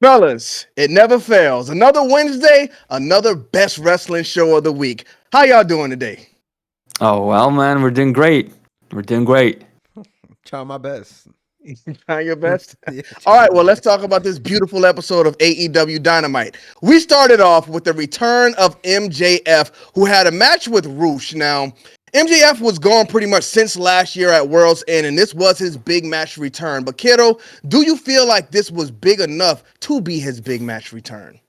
Fellas, it never fails. Another Wednesday, another best wrestling show of the week. How y'all doing today? Oh, well, man, we're doing great. We're doing great. Try my best. Trying your best? Yeah, All try right, my well, let's best. talk about this beautiful episode of AEW Dynamite. We started off with the return of MJF, who had a match with Roosh. Now, MJF was gone pretty much since last year at World's End, and this was his big match return. But, Kiddo, do you feel like this was big enough to be his big match return?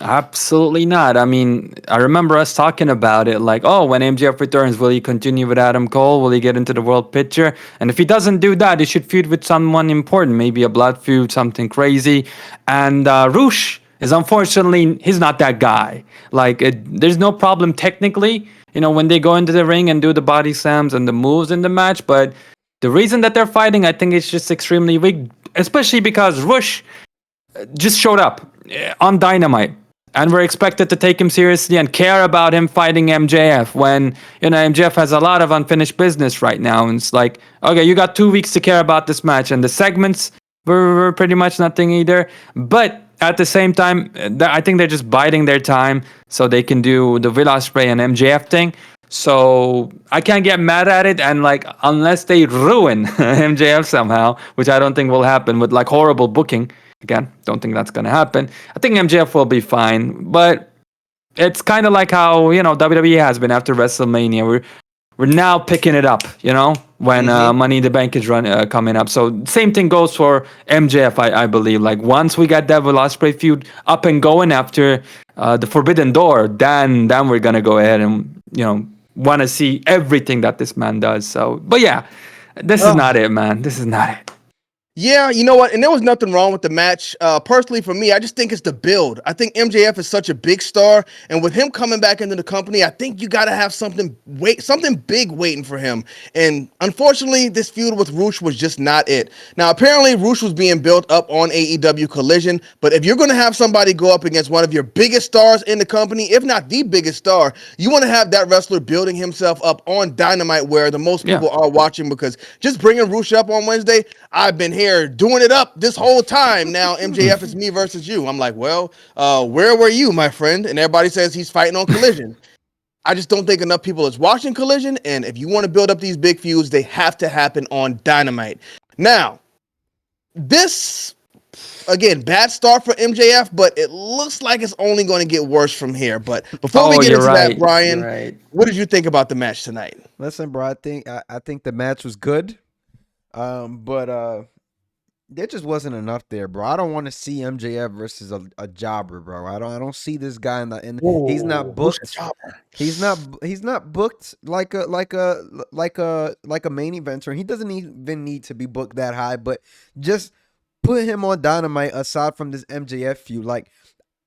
Absolutely not. I mean, I remember us talking about it like, oh, when MJF returns, will he continue with Adam Cole? Will he get into the world picture? And if he doesn't do that, he should feud with someone important, maybe a blood feud, something crazy. And Roosh is unfortunately, he's not that guy. Like, there's no problem technically, when they go into the ring and do the body slams and the moves in the match. But the reason that they're fighting, I think it's just extremely weak, especially because Roosh just showed up on Dynamite. And we're expected to take him seriously and care about him fighting MJF when, MJF has a lot of unfinished business right now. And it's like, okay, you got 2 weeks to care about this match. And the segments were pretty much nothing either. But at the same time, I think they're just biding their time so they can do the Will Ospreay and MJF thing. So I can't get mad at it. And like, unless they ruin MJF somehow, which I don't think will happen with like horrible booking. Again, don't think that's going to happen. I think MJF will be fine, but it's kind of like how, WWE has been after WrestleMania. We're now picking it up, when Money in the Bank is coming up. So same thing goes for MJF, I believe. Like once we get that Will Ospreay feud up and going after the Forbidden Door, then we're going to go ahead and, want to see everything that this man does. So, but yeah, this is not it, man. This is not it. Yeah, you know what? And there was nothing wrong with the match. Personally, for me, I just think it's the build. I think MJF is such a big star, and with him coming back into the company, I think you got to have something big waiting for him. And unfortunately, this feud with Roosh was just not it. Now, apparently, Roosh was being built up on AEW Collision, but if you're going to have somebody go up against one of your biggest stars in the company, if not the biggest star, you want to have that wrestler building himself up on Dynamite, where the most people are watching. Because just bringing Roosh up on Wednesday, I've been here doing it up this whole time. Now MJF is me versus you. I'm like, well, where were you, my friend? And everybody says he's fighting on Collision. I just don't think enough people is watching Collision. And if you want to build up these big feuds, they have to happen on Dynamite. Now, this again, bad start for MJF, but it looks like it's only going to get worse from here. But before we get into that, Brian, what did you think about the match tonight? Listen, bro, I think the match was good. But there just wasn't enough there, bro. I don't want to see MJF versus a jobber, bro. I don't see this guy in he's not booked. He's not booked like a main eventer. He doesn't even need to be booked that high, but just put him on Dynamite aside from this MJF feud. Like,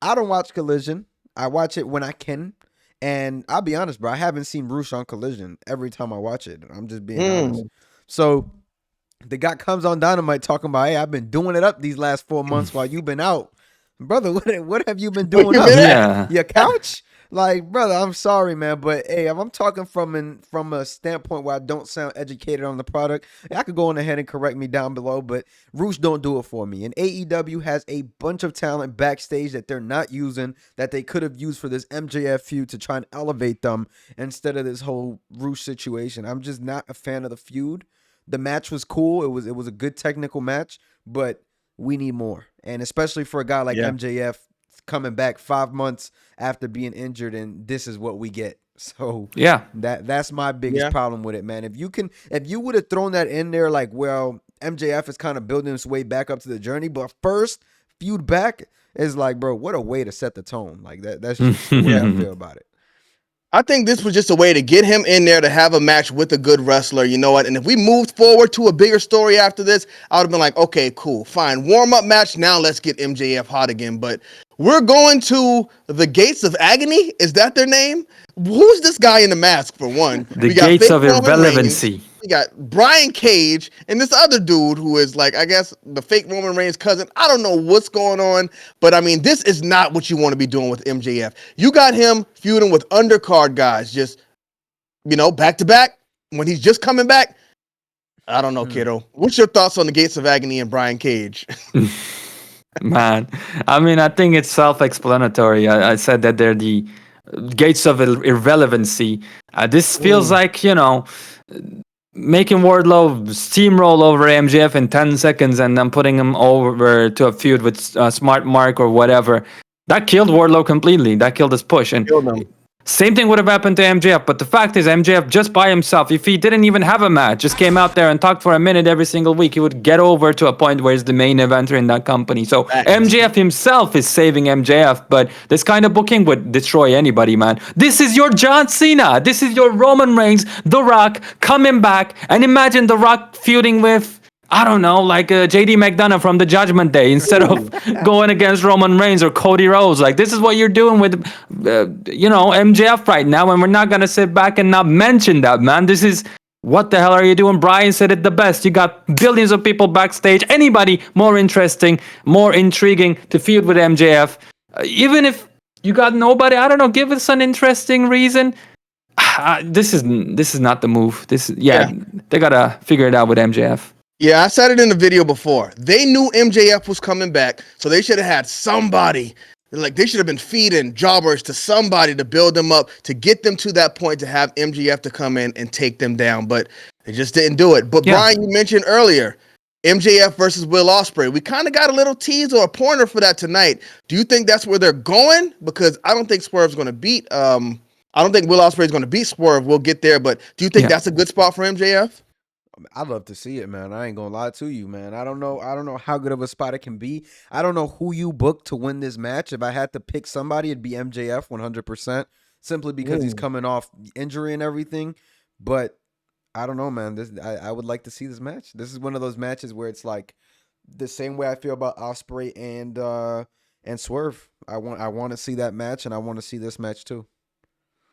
I don't watch Collision. I watch it when I can. And I'll be honest, bro, I haven't seen Roosh on Collision every time I watch it. I'm just being honest. So the guy comes on Dynamite talking about, hey, I've been doing it up these last 4 months while you've been out. Brother, what have you been doing up? Yeah. Your couch? Like, brother, I'm sorry, man, but hey, if I'm talking from a standpoint where I don't sound educated on the product, I could go on ahead and correct me down below, but Roosh don't do it for me. And AEW has a bunch of talent backstage that they're not using that they could have used for this MJF feud to try and elevate them instead of this whole Roosh situation. I'm just not a fan of the feud. The match was cool. It was a good technical match, but we need more. And especially for a guy like MJF coming back 5 months after being injured, and this is what we get. So yeah, that's my biggest problem with it, man. If you would have thrown that in there, like, well, MJF is kind of building his way back up to the journey, but first feud back is like, bro, what a way to set the tone. Like that's just the way I feel about it. I think this was just a way to get him in there to have a match with a good wrestler. You know what? And if we moved forward to a bigger story after this, I would have been like, okay, cool, fine. Warm-up match. Now let's get MJF hot again. But we're going to the Gates of Agony. Is that their name? Who's this guy in the mask, for one? The Gates of Irrelevancy. We got Brian Cage and this other dude who is like, I guess, the fake Roman Reigns cousin. I don't know what's going on, but I mean, this is not what you want to be doing with MJF. You got him feuding with undercard guys, just, back to back when he's just coming back. I don't know, kiddo. What's your thoughts on the Gates of Agony and Brian Cage? Man, I mean, I think it's self-explanatory. I said that they're the gates of irrelevancy. This feels like, making Wardlow steamroll over MJF in 10 seconds and then putting him over to a feud with Smart Mark or whatever. That killed Wardlow completely. That killed his push. And Killed him. same thing would have happened to MJF, but the fact is MJF just by himself, if he didn't even have a match, just came out there and talked for a minute every single week, he would get over to a point where he's the main eventer in that company. So MJF himself is saving MJF, but this kind of booking would destroy anybody, man. This is your John Cena. This is your Roman Reigns, The Rock, coming back. And imagine The Rock feuding with, I don't know, like JD McDonough from the Judgment Day instead of going against Roman Reigns or Cody Rhodes. Like, this is what you're doing with, MJF right now, and we're not going to sit back and not mention that, man. This is, what the hell are you doing? Brian said it the best. You got billions of people backstage. Anybody more interesting, more intriguing to feud with MJF? Even if you got nobody, I don't know, give us an interesting reason. This is not the move. They got to figure it out with MJF. Yeah, I said it in the video before. They knew MJF was coming back, so they should have had somebody. Like, they should have been feeding jobbers to somebody to build them up, to get them to that point to have MJF to come in and take them down. But they just didn't do it. But Brian, you mentioned earlier, MJF versus Will Ospreay. We kind of got a little tease or a pointer for that tonight. Do you think that's where they're going? Because I don't think Swerve's going to beat. I don't think Will Ospreay is going to beat Swerve. We'll get there. But do you think that's a good spot for MJF? I'd love to see it, man. I ain't gonna lie to you, man. I don't know how good of a spot it can be. I don't know who you booked to win this match. If I had to pick somebody, it'd be MJF 100%, simply because he's coming off injury and everything. But I don't know, man. I would like to see this match. This is one of those matches where it's like the same way I feel about Ospreay and Swerve. I want to see that match, and I want to see this match too.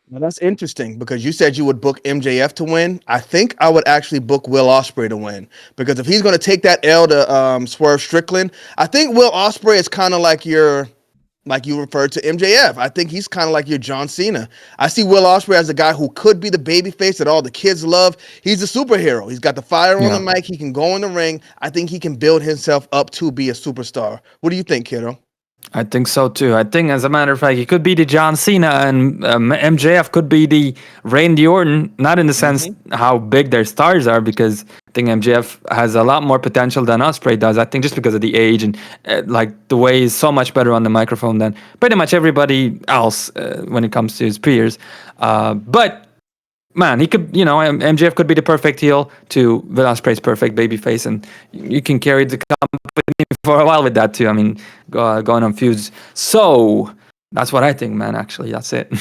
Well, that's interesting because you said you would book MJF to win. I think I would actually book Will Ospreay to win because if he's going to take that L to Swerve Strickland, I think Will Ospreay is kind of like you referred to MJF. I think he's kind of like your John Cena. I see Will Ospreay as a guy who could be the babyface that all the kids love. He's a superhero. He's got the fire on the mic. He can go in the ring. I think he can build himself up to be a superstar. What do you think, kiddo? I think so too. I think, as a matter of fact, he could be the John Cena, and MJF could be the Randy Orton. Not in the sense how big their stars are, because I think MJF has a lot more potential than Ospreay does. I think just because of the age and like the way he's so much better on the microphone than pretty much everybody else when it comes to his peers. But man, he could, MJF could be the perfect heel to Will Ospreay's perfect babyface, and you can carry the company for a while with that too. I mean, going on feuds. So that's what I think, man. Actually, that's it.